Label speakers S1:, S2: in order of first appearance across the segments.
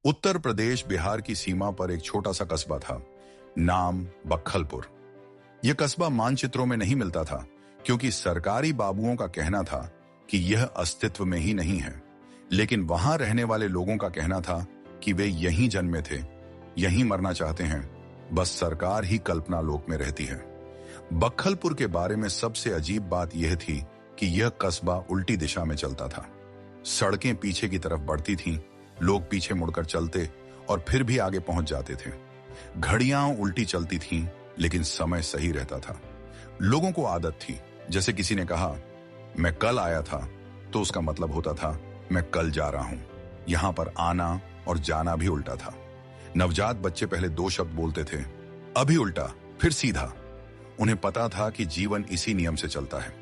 S1: उत्तर प्रदेश बिहार की सीमा पर एक छोटा सा कस्बा था, नाम बक्खलपुर। यह कस्बा मानचित्रों में नहीं मिलता था, क्योंकि सरकारी बाबुओं का कहना था कि यह अस्तित्व में ही नहीं है। लेकिन वहां रहने वाले लोगों का कहना था कि वे यहीं जन्मे थे, यहीं मरना चाहते हैं, बस सरकार ही कल्पना लोक में रहती है। बक्खलपुर के बारे में सबसे अजीब बात यह थी कि यह कस्बा उल्टी दिशा में चलता था। सड़कें पीछे की तरफ बढ़ती थीं, लोग पीछे मुड़कर चलते और फिर भी आगे पहुंच जाते थे। घड़ियां उल्टी चलती थीं, लेकिन समय सही रहता था। लोगों को आदत थी, जैसे किसी ने कहा मैं कल आया था, तो उसका मतलब होता था मैं कल जा रहा हूं। यहां पर आना और जाना भी उल्टा था। नवजात बच्चे पहले 2 शब्द बोलते थे, अभी उल्टा फिर सीधा। उन्हें पता था कि जीवन इसी नियम से चलता है।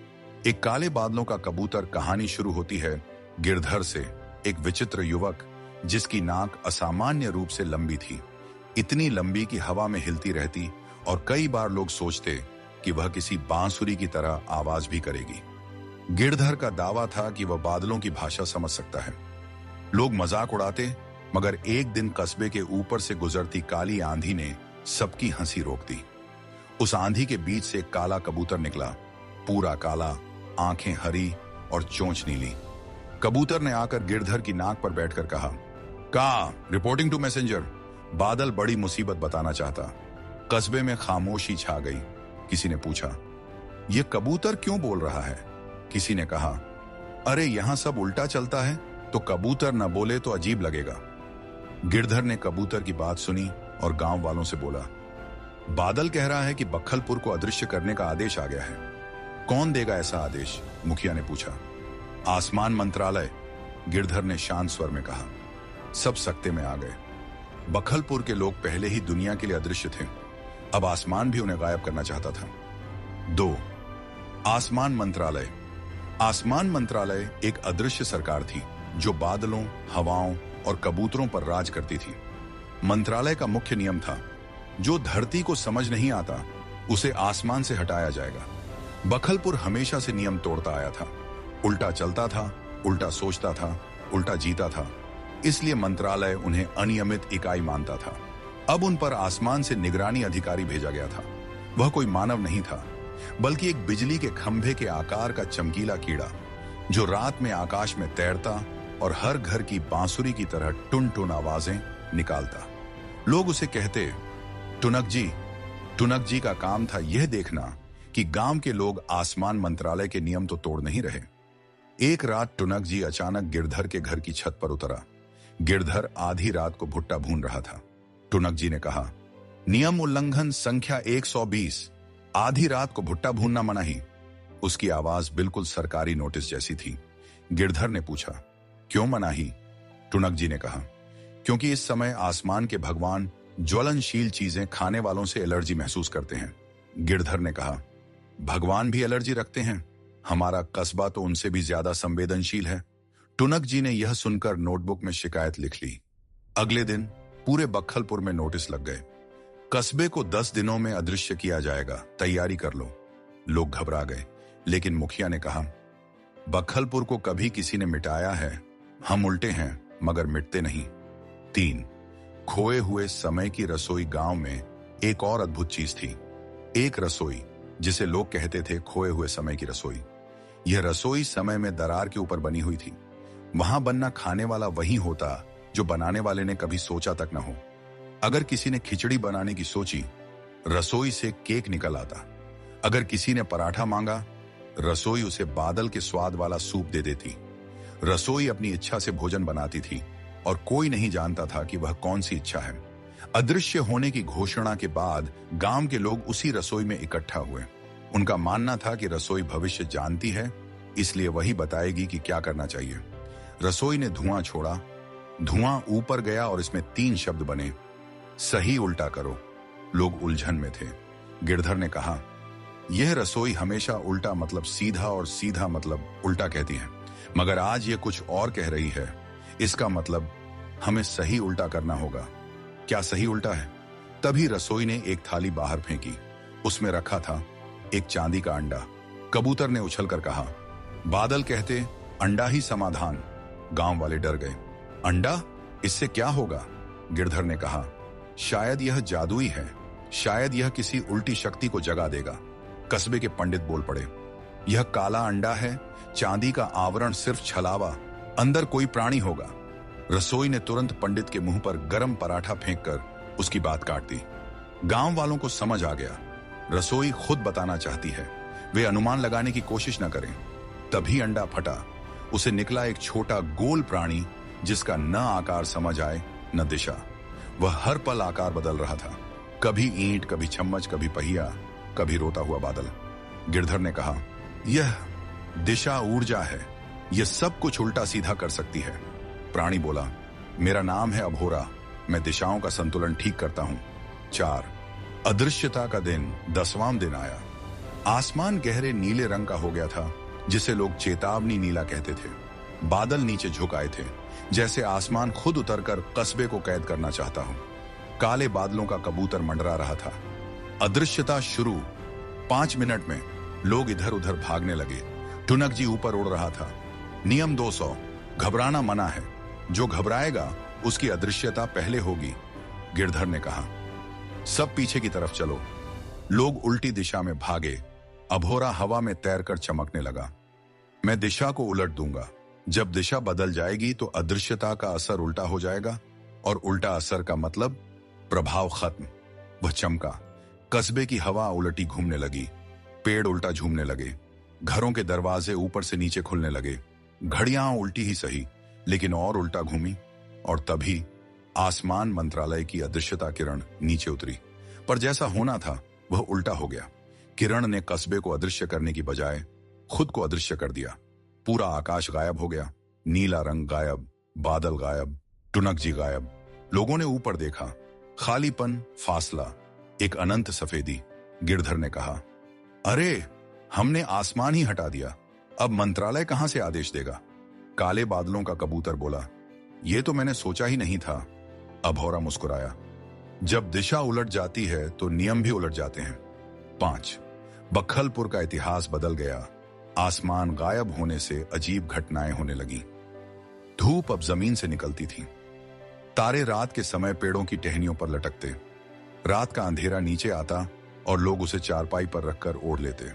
S1: एक काले बादलों का कबूतर कहानी शुरू होती है गिरधर से, एक विचित्र युवक जिसकी नाक असामान्य रूप से लंबी थी, इतनी लंबी कि हवा में हिलती रहती और कई बार लोग सोचते कि वह किसी बांसुरी की तरह आवाज भी करेगी। गिरधर का दावा था कि वह बादलों की भाषा समझ सकता है। लोग मजाक उड़ाते, मगर एक दिन कस्बे के ऊपर से गुजरती काली आंधी ने सबकी हंसी रोक दी। उस आंधी के बीच से एक काला कबूतर निकला, पूरा काला, आंखें हरी और चोंच नीली। कबूतर ने आकर गिरधर की नाक पर बैठकर कहा, रिपोर्टिंग टू मैसेंजर। बादल बड़ी मुसीबत बताना चाहता। कस्बे में खामोशी छा गई। किसी ने पूछा, यह कबूतर क्यों बोल रहा है? किसी ने कहा, अरे यहां सब उल्टा चलता है, तो कबूतर न बोले तो अजीब लगेगा। गिरधर ने कबूतर की बात सुनी और गांव वालों से बोला, बादल कह रहा है कि बक्खलपुर को अदृश्य करने का आदेश आ गया है। कौन देगा ऐसा आदेश? मुखिया ने पूछा। आसमान मंत्रालय, गिरधर ने शांत स्वर में कहा। सब सकते में आ गए। बक्खलपुर के लोग पहले ही दुनिया के लिए अदृश्य थे, अब आसमान भी उन्हें गायब करना चाहता था। 2. आसमान मंत्रालय। आसमान मंत्रालय एक अदृश्य सरकार थी जो बादलों, हवाओं और कबूतरों पर राज करती थी। मंत्रालय का मुख्य नियम था, जो धरती को समझ नहीं आता उसे आसमान से हटाया जाएगा। बक्खलपुर हमेशा से नियम तोड़ता आया था, उल्टा चलता था, उल्टा सोचता था, उल्टा जीता था। इसलिए मंत्रालय उन्हें अनियमित इकाई मानता था। अब उन पर आसमान से निगरानी अधिकारी भेजा गया था। वह कोई मानव नहीं था, बल्कि एक बिजली के खंभे के आकार का चमकीला कीड़ा, जो रात में आकाश में तैरता और हर घर की बांसुरी की तरह टुन टुन आवाजें निकालता। लोग उसे कहते टुनक जी। टुनक जी का काम था यह देखना कि गांव के लोग आसमान मंत्रालय के नियम तो तोड़ नहीं रहे। एक रात टुनक जी अचानक गिरधर के घर की छत पर उतरा। गिरधर आधी रात को भुट्टा भून रहा था। टुनक जी ने कहा, नियम उल्लंघन संख्या 120, आधी रात को भुट्टा भूनना मनाही। उसकी आवाज बिल्कुल सरकारी नोटिस जैसी थी। गिरधर ने पूछा, क्यों मनाही? टुनक जी ने कहा, क्योंकि इस समय आसमान के भगवान ज्वलनशील चीजें खाने वालों से एलर्जी महसूस करते हैं। गिरधर ने कहा, भगवान भी एलर्जी रखते हैं? हमारा कस्बा तो उनसे भी ज्यादा संवेदनशील है। टुनक जी ने यह सुनकर नोटबुक में शिकायत लिख ली। अगले दिन पूरे बक्खलपुर में नोटिस लग गए, कस्बे को 10 दिनों में अदृश्य किया जाएगा, तैयारी कर लो। लोग घबरा गए, लेकिन मुखिया ने कहा, बक्खलपुर को कभी किसी ने मिटाया है, हम उल्टे हैं मगर मिटते नहीं। 3. खोए हुए समय की रसोई। गांव में एक और अद्भुत चीज थी, एक रसोई जिसे लोग कहते थे खोए हुए समय की रसोई। यह रसोई समय में दरार के ऊपर बनी हुई थी। वहां बनना खाने वाला वही होता जो बनाने वाले ने कभी सोचा तक न हो। अगर किसी ने खिचड़ी बनाने की सोची, रसोई से केक निकल आता। अगर किसी ने पराठा मांगा, रसोई उसे बादल के स्वाद वाला सूप दे देती। रसोई अपनी इच्छा से भोजन बनाती थी और कोई नहीं जानता था कि वह कौन सी इच्छा है। अदृश्य होने की घोषणा के बाद गांव के लोग उसी रसोई में इकट्ठा हुए। उनका मानना था कि रसोई भविष्य जानती है, इसलिए वही बताएगी कि क्या करना चाहिए। रसोई ने धुआं छोड़ा, धुआं ऊपर गया और इसमें 3 शब्द बने, सही उल्टा करो। लोग उलझन में थे। गिरधर ने कहा, यह रसोई हमेशा उल्टा मतलब सीधा और सीधा मतलब उल्टा कहती है, मगर आज यह कुछ और कह रही है। इसका मतलब हमें सही उल्टा करना होगा। क्या सही उल्टा है? तभी रसोई ने एक थाली बाहर फेंकी। उसमें रखा था एक चांदी का अंडा। कबूतर ने उछलकर कहा, बादल कहते अंडा ही समाधान। गांव वाले डर गए। अंडा? इससे क्या होगा? गिरधर ने कहा, शायद यह जादुई है, शायद यह किसी उल्टी शक्ति को जगा देगा। कस्बे के पंडित बोल पड़े, यह काला अंडा है, चांदी का आवरण सिर्फ छलावा, अंदर कोई प्राणी होगा। रसोई ने तुरंत पंडित के मुंह पर गरम पराठा फेंककर उसकी बात काट दी। गांव वालों को समझ आ गया, रसोई खुद बताना चाहती है, वे अनुमान लगाने की कोशिश न करें। तभी अंडा फटा, उसे निकला एक छोटा गोल प्राणी जिसका न आकार समझ आए न दिशा। वह हर पल आकार बदल रहा था, कभी ईंट, कभी चम्मच, कभी पहिया, कभी रोता हुआ बादल। गिरधर ने कहा, यह दिशा ऊर्जा है, यह सब कुछ उल्टा सीधा कर सकती है। प्राणी बोला, मेरा नाम है अभोरा, मैं दिशाओं का संतुलन ठीक करता हूं। 4 अदृश्यता का दिन 10वां दिन आया। आसमान गहरे नीले रंग का हो गया था, जिसे लोग चेतावनी नीला कहते थे। बादल नीचे झुक आए थे, जैसे आसमान खुद उतरकर कस्बे को कैद करना चाहता हो। काले बादलों का कबूतर मंडरा रहा था। अदृश्यता शुरू। 5 मिनट में लोग इधर उधर भागने लगे। टुनक जी ऊपर उड़ रहा था। नियम 200, घबराना मना है, जो घबराएगा उसकी अदृश्यता पहले होगी। गिरधर ने कहा, सब पीछे की तरफ चलो। लोग उल्टी दिशा में भागे। अभोरा हवा में तैरकर चमकने लगा। मैं दिशा को उलट दूंगा, जब दिशा बदल जाएगी तो अदृश्यता का असर उल्टा हो जाएगा, और उल्टा असर का मतलब प्रभाव खत्म। वह चमका। कस्बे की हवा उलटी घूमने लगी, पेड़ उल्टा झूमने लगे, घरों के दरवाजे ऊपर से नीचे खुलने लगे। घड़ियां उल्टी ही सही, लेकिन और उल्टा घूमी, और तभी आसमान मंत्रालय की अदृश्यता किरण नीचे उतरी। पर जैसा होना था वह उल्टा हो गया। किरण ने कस्बे को अदृश्य करने की बजाय खुद को अदृश्य कर दिया। पूरा आकाश गायब हो गया, नीला रंग गायब, बादल गायब, टुनक जी गायब। लोगों ने ऊपर देखा, खालीपन, फासला, एक अनंत सफेदी। गिरधर ने कहा, अरे हमने आसमान ही हटा दिया, अब मंत्रालय कहां से आदेश देगा? काले बादलों का कबूतर बोला, यह तो मैंने सोचा ही नहीं था। अभोरा मुस्कुराया, जब दिशा उलट जाती है तो नियम भी उलट जाते हैं। 5 बक्खलपुर का इतिहास बदल गया। आसमान गायब होने से अजीब घटनाएं होने लगी। धूप अब जमीन से निकलती थी। तारे रात के समय पेड़ों की टहनियों पर लटकते। रात का अंधेरा नीचे आता और लोग उसे चारपाई पर रखकर ओढ़ लेते।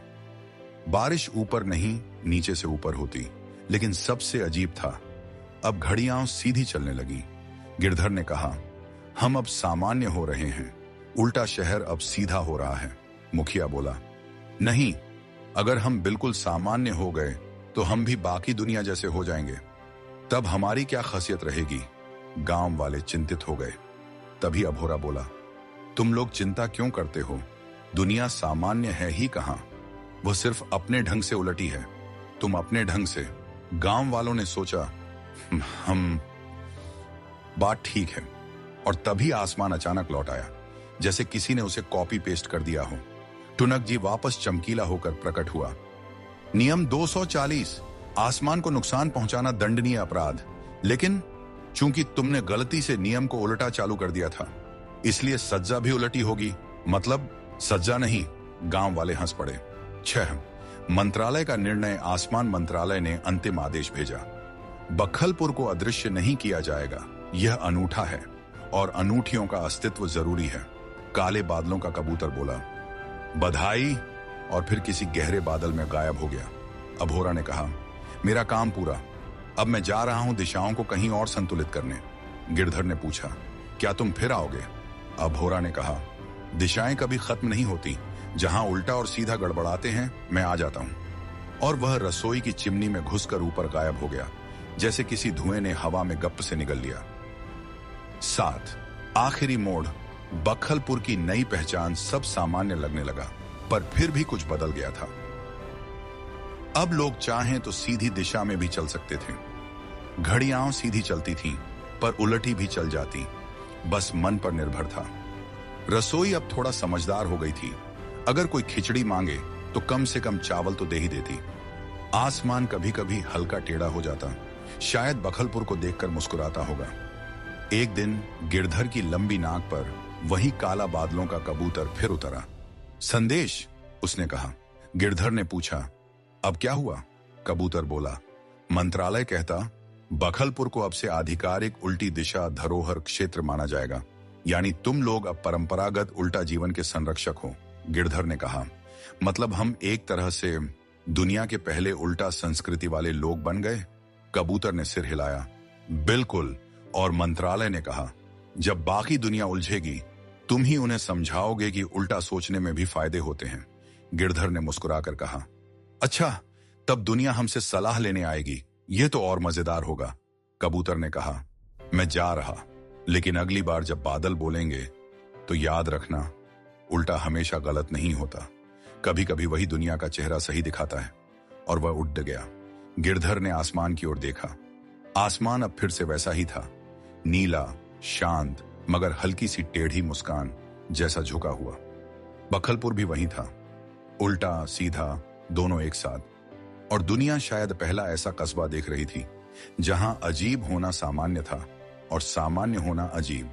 S1: बारिश ऊपर नहीं, नीचे से ऊपर होती। लेकिन सबसे अजीब था, अब घड़ियां सीधी चलने लगी। गिरधर ने कहा, हम अब सामान्य हो रहे हैं, उल्टा शहर अब सीधा हो रहा है। मुखिया बोला, नहीं, अगर हम बिल्कुल सामान्य हो गए तो हम भी बाकी दुनिया जैसे हो जाएंगे, तब हमारी क्या खासियत रहेगी? गांव वाले चिंतित हो गए। तभी अभोरा बोला, तुम लोग चिंता क्यों करते हो? दुनिया सामान्य है ही कहां, वह सिर्फ अपने ढंग से उलटी है। तुम अपने ढंग से। गांव वालों ने सोचा, हम बात ठीक है। और तभी आसमान अचानक लौट आया, जैसे किसी ने उसे कॉपी पेस्ट कर दिया हो। टुनक जी वापस चमकीला होकर प्रकट हुआ। नियम 240, आसमान को नुकसान पहुंचाना दंडनीय अपराध, लेकिन चूंकि तुमने गलती से नियम को उल्टा चालू कर दिया था, इसलिए सज्जा भी उलटी होगी। मतलब सज्जा नहीं। गांव वाले हंस पड़े। 6 मंत्रालय का निर्णय। आसमान मंत्रालय ने अंतिम आदेश भेजा, बक्खलपुर को अदृश्य नहीं किया जाएगा। यह अनूठा है और अनूठियों का अस्तित्व जरूरी है। काले बादलों का कबूतर बोला, बधाई, और फिर किसी गहरे बादल में गायब हो गया। अभोरा ने कहा, मेरा काम पूरा, अब मैं जा रहा हूं दिशाओं को कहीं और संतुलित करने। गिरधर ने पूछा, क्या तुम फिर आओगे? अभोरा ने कहा, दिशाएं कभी खत्म नहीं होती, जहां उल्टा और सीधा गड़बड़ाते हैं मैं आ जाता हूं। और वह रसोई की चिमनी में घुसकर ऊपर गायब हो गया, जैसे किसी धुएं ने हवा में गप से निगल लिया। 7 आखिरी मोड़। बक्खलपुर की नई पहचान। सब सामान्य लगने लगा, पर फिर भी कुछ बदल गया था। अब लोग चाहें तो सीधी दिशा में भी चल सकते थे। घड़ियां सीधी चलती थीं, पर उलटी भी चल जाती, बस मन पर निर्भर था। रसोई अब थोड़ा समझदार हो गई थी। अगर कोई खिचड़ी मांगे तो कम से कम चावल तो दे ही देती। आसमान कभी कभी हल्का टेढ़ा हो जाता, शायद बक्खलपुर को देखकर मुस्कुराता होगा। एक दिन गिरधर की लंबी नाक पर वही काला बादलों का कबूतर फिर उतरा। संदेश, उसने कहा। गिरधर ने पूछा, अब क्या हुआ? कबूतर बोला, मंत्रालय कहता बखलपुर को अब से आधिकारिक उल्टी दिशा धरोहर क्षेत्र माना जाएगा, यानी तुम लोग अब परंपरागत उल्टा जीवन के संरक्षक हो, गिरधर ने कहा। मतलब हम एक तरह से दुनिया के पहले उल्टा संस्कृति वाले लोग बन गए? कबूतर ने सिर हिलाया। बिल्कुल, और मंत्रालय ने कहा, जब बाकी दुनिया उलझेगी तुम ही उन्हें समझाओगे कि उल्टा सोचने में भी फायदे होते हैं, गिरधर ने मुस्कुराकर कहा। अच्छा, तब दुनिया हमसे सलाह लेने आएगी, यह तो और मजेदार होगा, कबूतर ने कहा। मैं जा रहा, लेकिन अगली बार जब बादल बोलेंगे तो याद रखना, उल्टा हमेशा गलत नहीं होता, कभी कभी वही दुनिया का चेहरा सही दिखाता है। और वह उड़ गया। गिरधर ने आसमान की ओर देखा। आसमान अब फिर से वैसा ही था, नीला, शांत, मगर हल्की सी टेढ़ी मुस्कान जैसा झुका हुआ। बखलपुर भी वही था, उल्टा सीधा दोनों एक साथ। और दुनिया शायद पहला ऐसा कस्बा देख रही थी जहां अजीब होना सामान्य था और सामान्य होना अजीब।